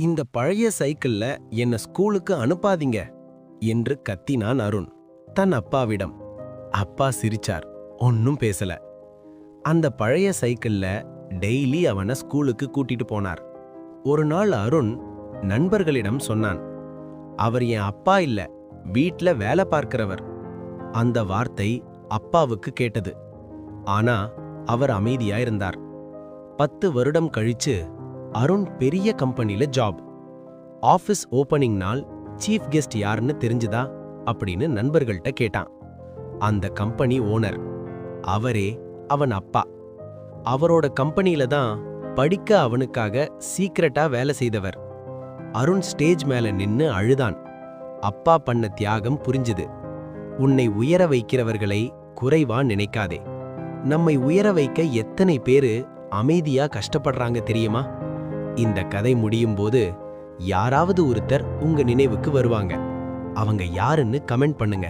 இந்த பழைய சைக்கிள்ல என்ன ஸ்கூலுக்கு அனுப்பாதீங்க என்று கத்தினான் அருண் தன் அப்பாவிடம். அப்பா சிரிச்சார், ஒன்னும் பேசல. அந்த பழைய சைக்கிள்ல டெய்லி அவனை ஸ்கூலுக்கு கூட்டிட்டு போனார். ஒரு நாள் அருண் நண்பர்களிடம் சொன்னான், அவர் என் அப்பா இல்ல, வீட்ல வேலை பார்க்கிறவர். அந்த வார்த்தை அப்பாவுக்கு கேட்டது. ஆனா அவர் அமைதியா இருந்தார். 10 வருடம் கழிச்சு அருண் பெரிய கம்பெனில ஜாப். ஆபீஸ் ஓபனிங் நாள் சீஃப் கெஸ்ட் யாருன்னு தெரிஞ்சுதா அப்படின்னு நண்பர்கள்ட்ட கேட்டான். அந்த கம்பெனி ஓனர், அவரே அவன் அப்பா. அவரோட கம்பெனில தான் படிக்க அவனுக்காக சீக்கிரட்டா வேலை செய்தவர். அருண் ஸ்டேஜ் மேல நின்னு அழுதான். அப்பா பண்ண தியாகம் புரிஞ்சுது. உன்னை உயர வைக்கிறவர்களை குறைவா நினைக்காதே. நம்மை உயர வைக்க எத்தனை பேரு அமைதியா கஷ்டப்படுறாங்க தெரியுமா? இந்த கதை முடியும் போது யாராவது ஒருத்தர் உங்க நினைவுக்கு வருவாங்க. அவங்க யாருன்னு கமெண்ட் பண்ணுங்க.